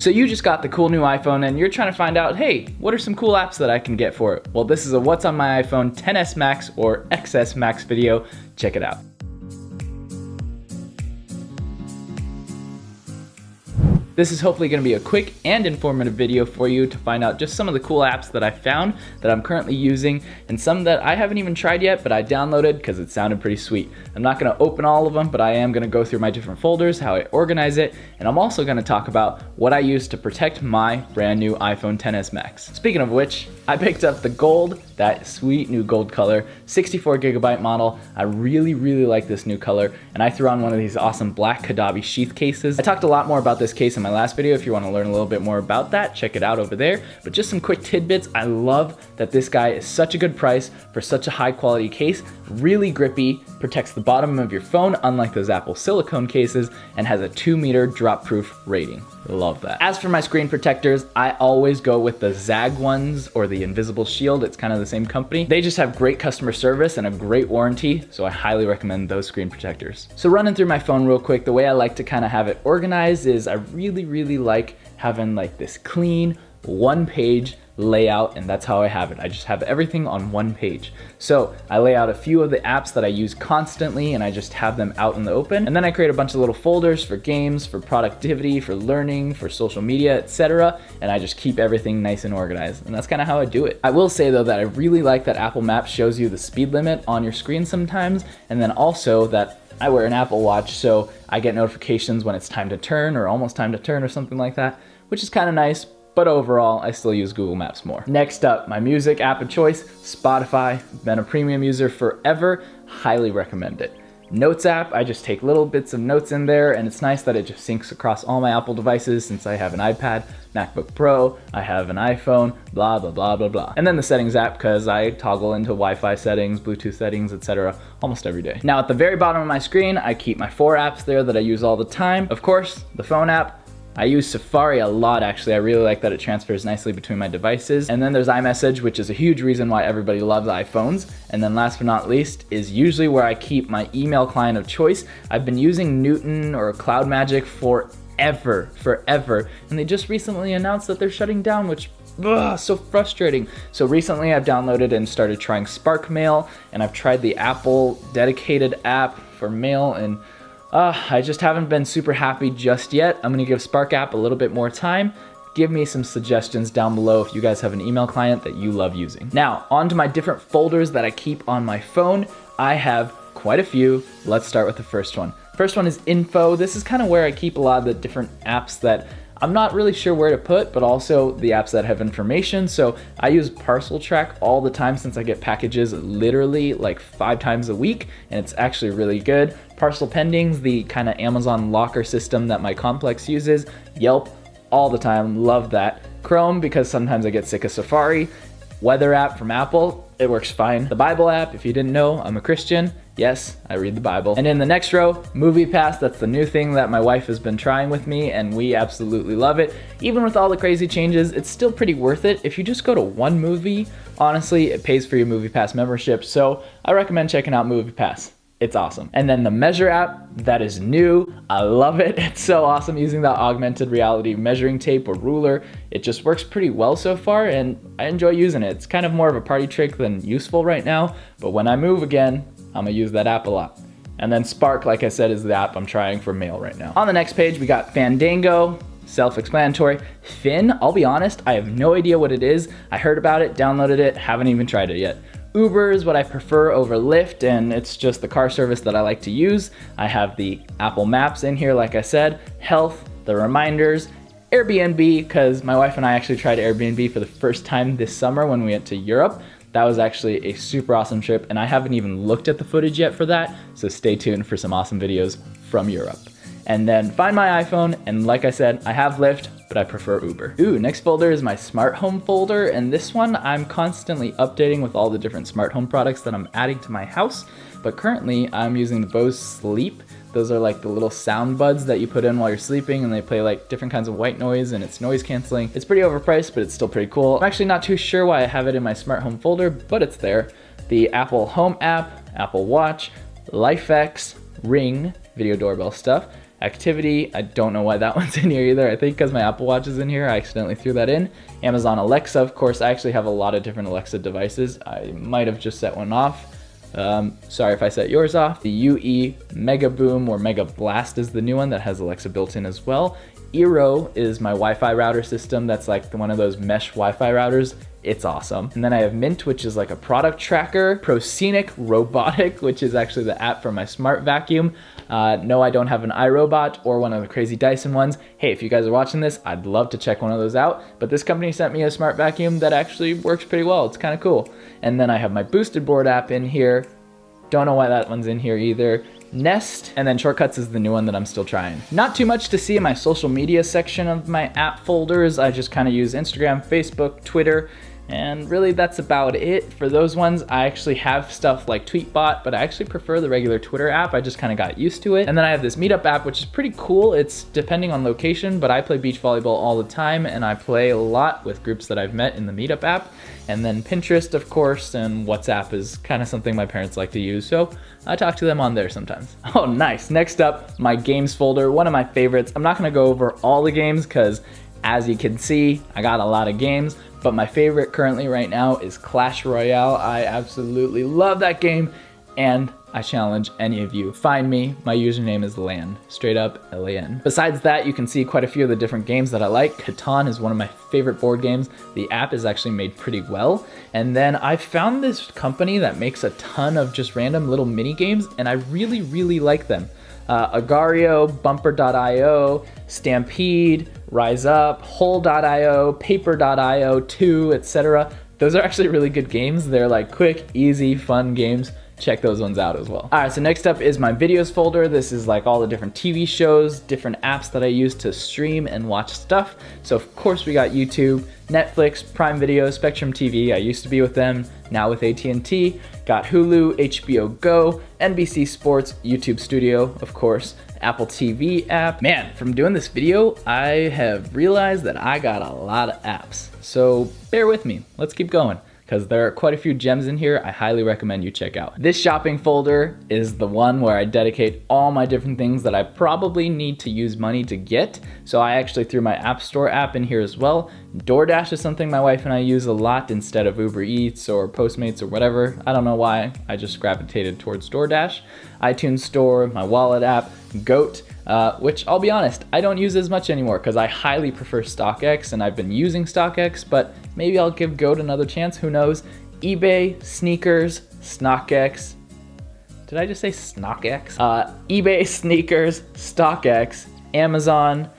So you just got the cool new iPhone and you're trying to find out, hey, what are some cool apps that I can get for it? Well, this is a What's on my iPhone XS Max or XS Max video. Check it out. This is hopefully going to be a quick and informative video for you to find out just some of the cool apps that I found that I'm currently using, and some that I haven't even tried yet, but I downloaded because it sounded pretty sweet. I'm not going to open all of them, but I am going to go through my different folders, how I organize it, and I'm also going to talk about what I use to protect my brand new iPhone XS Max. Speaking of which, I picked up the gold, that sweet new gold color, 64GB model. I really like this new color, and I threw on one of these awesome black Kadabi sheath cases. I talked a lot more about this case in my last video. If you want to learn a little bit more about that, check it out over there. But just some quick tidbits. I love that this guy is such a good price for such a high quality case. Really grippy, protects the bottom of your phone unlike those Apple silicone cases, and has a 2-meter drop proof rating. Love that. As for my screen protectors, I always go with the Zag ones or the Invisible Shield. It's kind of the same company. They just have great customer service and a great warranty, so I highly recommend those screen protectors. So running through my phone real quick, the way I like to kind of have it organized is I really like having like this clean one-page layout, and that's how I have it. I just have everything on one page. So I lay out a few of the apps that I use constantly, and I just have them out in the open. And then I create a bunch of little folders for games, for productivity, for learning, for social media, etc. And I just keep everything nice and organized. And that's kind of how I do it. I will say though that I really like that Apple Maps shows you the speed limit on your screen sometimes, and then also that I wear an Apple Watch, so I get notifications when it's time to turn or almost time to turn or something like that, which is kind of nice. But overall, I still use Google Maps more. Next up, my music app of choice, Spotify. Been a premium user forever, highly recommend it. Notes app, I just take little bits of notes in there, and it's nice that it just syncs across all my Apple devices since I have an iPad, MacBook Pro, I have an iPhone, blah, blah, blah, blah, blah. And then the settings app, because I toggle into Wi-Fi settings, Bluetooth settings, etc. almost every day. Now at the very bottom of my screen, I keep my 4 apps there that I use all the time. Of course, the phone app. I use Safari a lot actually. I really like that it transfers nicely between my devices. And then there's iMessage, which is a huge reason why everybody loves iPhones. And then last but not least is usually where I keep my email client of choice. I've been using Newton or CloudMagic forever. And they just recently announced that they're shutting down, which so frustrating. So recently I've downloaded and started trying Spark Mail, and I've tried the Apple dedicated app for mail, and I just haven't been super happy just yet. I'm gonna give Spark app a little bit more time. Give me some suggestions down below if you guys have an email client that you love using. Now, on to my different folders that I keep on my phone. I have quite a few. Let's start with the first one. First one is info. This is kind of where I keep a lot of the different apps that I'm not really sure where to put, but also the apps that have information. So I use Parcel Track all the time since I get packages literally like 5 times a week, and it's actually really good. Parcel Pendings, the kind of Amazon locker system that my complex uses. Yelp, all the time, love that. Chrome, because sometimes I get sick of Safari. Weather app from Apple, it works fine. The Bible app, if you didn't know, I'm a Christian. Yes, I read the Bible. And in the next row, Movie Pass. That's the new thing that my wife has been trying with me, and we absolutely love it. Even with all the crazy changes, it's still pretty worth it. If you just go to one movie, honestly, it pays for your Movie Pass membership, so I recommend checking out Movie Pass. It's awesome. And then the Measure app, that is new. I love it. It's so awesome using that augmented reality measuring tape or ruler. It just works pretty well so far, and I enjoy using it. It's kind of more of a party trick than useful right now, but when I move again, I'm gonna use that app a lot. And then Spark, like I said, is the app I'm trying for mail right now. On the next page, we got Fandango, self-explanatory. Fin, I'll be honest, I have no idea what it is. I heard about it, downloaded it, haven't even tried it yet. Uber is what I prefer over Lyft, and it's just the car service that I like to use. I have the Apple Maps in here, like I said, Health, the reminders, Airbnb, because my wife and I actually tried Airbnb for the first time this summer when we went to Europe. That was actually a super awesome trip, and I haven't even looked at the footage yet for that, so stay tuned for some awesome videos from Europe. And then Find My iPhone, and like I said, I have Lyft, but I prefer Uber. Ooh, next folder is my smart home folder, and this one I'm constantly updating with all the different smart home products that I'm adding to my house, but currently I'm using the Bose Sleep. Those are like the little sound buds that you put in while you're sleeping, and they play like different kinds of white noise, and it's noise canceling. It's pretty overpriced, but it's still pretty cool. I'm actually not too sure why I have it in my smart home folder, but it's there. The Apple Home app, Apple Watch, LifeX, Ring, video doorbell stuff, Activity, I don't know why that one's in here either. I think because my Apple Watch is in here, I accidentally threw that in. Amazon Alexa, of course, I actually have a lot of different Alexa devices. I might have just set one off. Sorry if I set yours off. The UE Mega Boom or Mega Blast is the new one that has Alexa built in as well. Eero is my Wi-Fi router system. That's like one of those mesh Wi-Fi routers. It's awesome. And then I have Mint, which is like a product tracker. Proscenic Robotic, which is actually the app for my smart vacuum. No, I don't have an iRobot or one of the crazy Dyson ones. Hey, if you guys are watching this, I'd love to check one of those out. But this company sent me a smart vacuum that actually works pretty well. It's kind of cool. And then I have my Boosted Board app in here. Don't know why that one's in here either. Nest, and then Shortcuts is the new one that I'm still trying. Not too much to see in my social media section of my app folders. I just kind of use Instagram, Facebook, Twitter, and really that's about it. For those ones, I actually have stuff like Tweetbot, but I actually prefer the regular Twitter app. I just kind of got used to it. And then I have this Meetup app, which is pretty cool. It's depending on location, but I play beach volleyball all the time, and I play a lot with groups that I've met in the Meetup app. And then Pinterest, of course, and WhatsApp is kind of something my parents like to use, so I talk to them on there sometimes. Oh, nice. Next up, my games folder, one of my favorites. I'm not gonna go over all the games because as you can see, I got a lot of games, but my favorite currently right now is Clash Royale. I absolutely love that game, and I challenge any of you. Find me, my username is LAN, straight up LAN. Besides that, you can see quite a few of the different games that I like. Catan is one of my favorite board games. The app is actually made pretty well. And then I found this company that makes a ton of just random little mini games, and I really, really like them. Agario, Bumper.io, Stampede, Rise Up, Hole.io, Paper.io, 2, etc. Those are actually really good games. They're like quick, easy, fun games. Check those ones out as well. All right, so next up is my videos folder. This is like all the different TV shows, different apps that I use to stream and watch stuff. So of course we got YouTube, Netflix, Prime Video, Spectrum TV. I used to be with them, now with AT&T. Got Hulu, HBO Go, NBC Sports, YouTube Studio, of course, Apple TV app. Man, from doing this video, I have realized that I got a lot of apps. So bear with me, let's keep going, because there are quite a few gems in here I highly recommend you check out. This shopping folder is the one where I dedicate all my different things that I probably need to use money to get. So I actually threw my App Store app in here as well. DoorDash is something my wife and I use a lot instead of Uber Eats or Postmates or whatever. I don't know why, I just gravitated towards DoorDash. iTunes Store, my wallet app, Goat, which I'll be honest, I don't use as much anymore because I highly prefer StockX and I've been using StockX, but maybe I'll give Goat another chance, who knows. eBay, Sneakers, StockX. Did I just say SnockX? eBay, Sneakers, StockX, Amazon,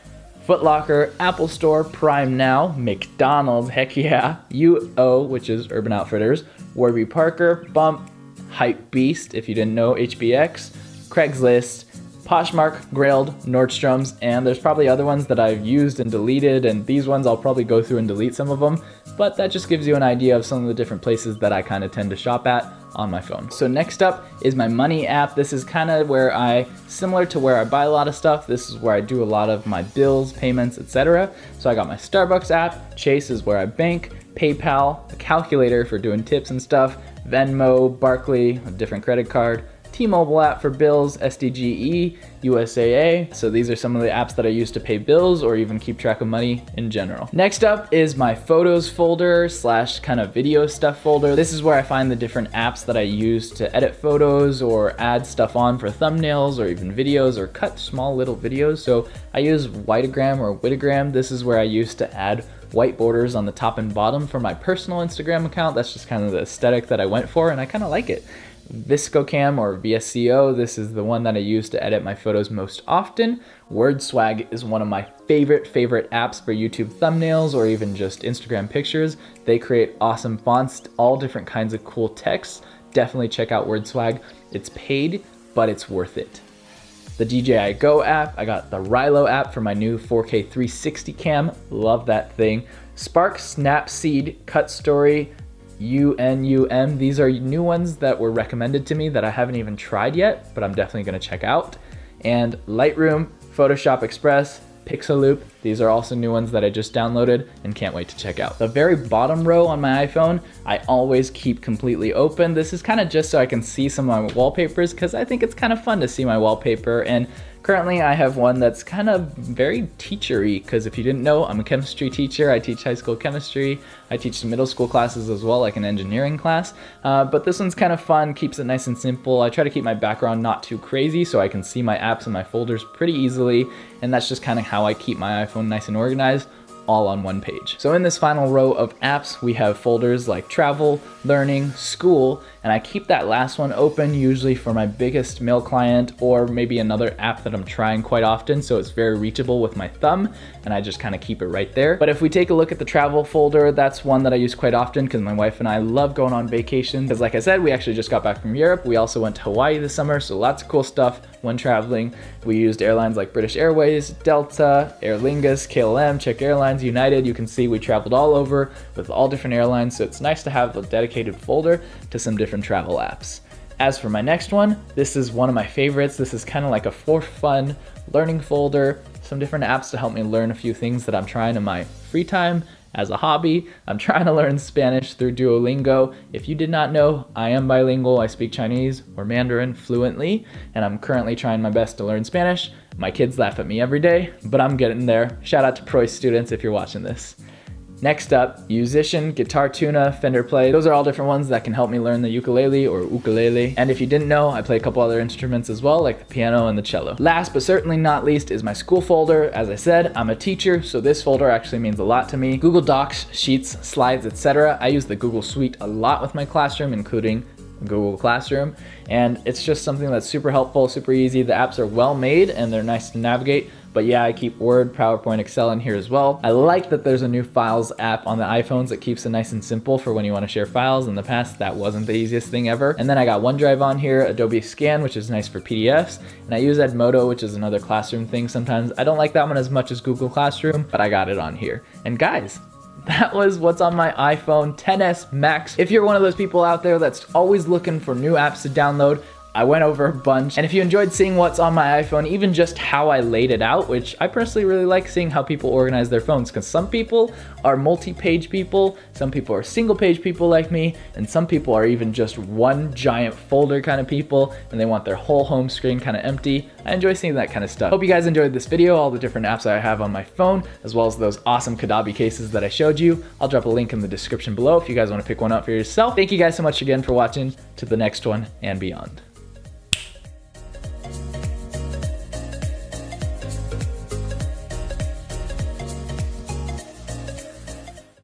Foot Locker, Apple Store, Prime Now, McDonald's, heck yeah, UO, which is Urban Outfitters, Warby Parker, Bump, Hypebeast, if you didn't know, HBX, Craigslist, Poshmark, Grailed, Nordstrom's, and there's probably other ones that I've used and deleted, and these ones I'll probably go through and delete some of them, but that just gives you an idea of some of the different places that I kind of tend to shop at on my phone. So next up is my money app. This is kind of where similar to where I buy a lot of stuff, this is where I do a lot of my bills, payments, etc. So I got my Starbucks app, Chase is where I bank, PayPal, a calculator for doing tips and stuff, Venmo, Barclay, a different credit card, T-Mobile app for bills, SDGE, USAA. So these are some of the apps that I use to pay bills or even keep track of money in general. Next up is my photos folder / kind of video stuff folder. This is where I find the different apps that I use to edit photos or add stuff on for thumbnails or even videos or cut small little videos. So I use Whiteogram or Witagram. This is where I used to add white borders on the top and bottom for my personal Instagram account. That's just kind of the aesthetic that I went for and I kind of like it. VSCOcam or VSCO, this is the one that I use to edit my photos most often. WordSwag is one of my favorite apps for YouTube thumbnails or even just Instagram pictures. They create awesome fonts, all different kinds of cool texts. Definitely check out WordSwag. It's paid, but it's worth it. The DJI Go app, I got the Rilo app for my new 4K 360 cam. Love that thing. Spark, Snapseed, CutStory, UNUM. These are new ones that were recommended to me that I haven't even tried yet, but I'm definitely gonna check out. And Lightroom, Photoshop Express, Pixaloop, These are also new ones that I just downloaded and can't wait to check out. The very bottom row on my iPhone, I always keep completely open. This is kind of just so I can see some of my wallpapers because I think it's kind of fun to see my wallpaper. And currently I have one that's kind of very teachery because if you didn't know, I'm a chemistry teacher. I teach high school chemistry. I teach some middle school classes as well, like an engineering class. But this one's kind of fun, keeps it nice and simple. I try to keep my background not too crazy so I can see my apps and my folders pretty easily. And that's just kind of how I keep my iPhone nice and organized, all on one page. So in this final row of apps, we have folders like travel, learning, school, and I keep that last one open usually for my biggest mail client or maybe another app that I'm trying quite often, so it's very reachable with my thumb, and I just kind of keep it right there. But if we take a look at the travel folder, that's one that I use quite often because my wife and I love going on vacation. Because like I said, we actually just got back from Europe. We also went to Hawaii this summer, so lots of cool stuff when traveling. We used airlines like British Airways, Delta, Aer Lingus, KLM, Czech Airlines, United. You can see we traveled all over with all different airlines, so it's nice to have a dedicated folder to some different travel apps. As for my next one, this is one of my favorites. This is kind of like a for fun learning folder, some different apps to help me learn a few things that I'm trying in my free time as a hobby. I'm trying to learn Spanish through Duolingo. If you did not know, I am bilingual. I speak Chinese or Mandarin fluently, and I'm currently trying my best to learn Spanish. My kids laugh at me every day, but I'm getting there. Shout out to Preuss students if you're watching this. Next up, musician, guitar tuna, Fender Play. Those are all different ones that can help me learn the ukulele or ukulele. And if you didn't know, I play a couple other instruments as well, like the piano and the cello. Last but certainly not least is my school folder. As I said, I'm a teacher, so this folder actually means a lot to me. Google Docs, Sheets, Slides, etc. I use the Google Suite a lot with my classroom, including Google Classroom, and it's just something that's super helpful, super easy. The apps are well made and they're nice to navigate. But yeah, I keep Word, PowerPoint, Excel in here as well. I like that there's a new Files app on the iPhones that keeps it nice and simple for when you want to share files. In the past, that wasn't the easiest thing ever. And then I got OneDrive on here, Adobe Scan, which is nice for PDFs. And I use Edmodo, which is another classroom thing sometimes. I don't like that one as much as Google Classroom, but I got it on here. And guys, that was what's on my iPhone XS Max. If you're one of those people out there that's always looking for new apps to download, I went over a bunch. And if you enjoyed seeing what's on my iPhone, even just how I laid it out, which I personally really like seeing how people organize their phones, because some people are multi-page people, some people are single-page people like me, and some people are even just one giant folder kind of people, and they want their whole home screen kind of empty. I enjoy seeing that kind of stuff. Hope you guys enjoyed this video, all the different apps I have on my phone, as well as those awesome Kadabi cases that I showed you. I'll drop a link in the description below if you guys want to pick one up for yourself. Thank you guys so much again for watching. To the next one and beyond.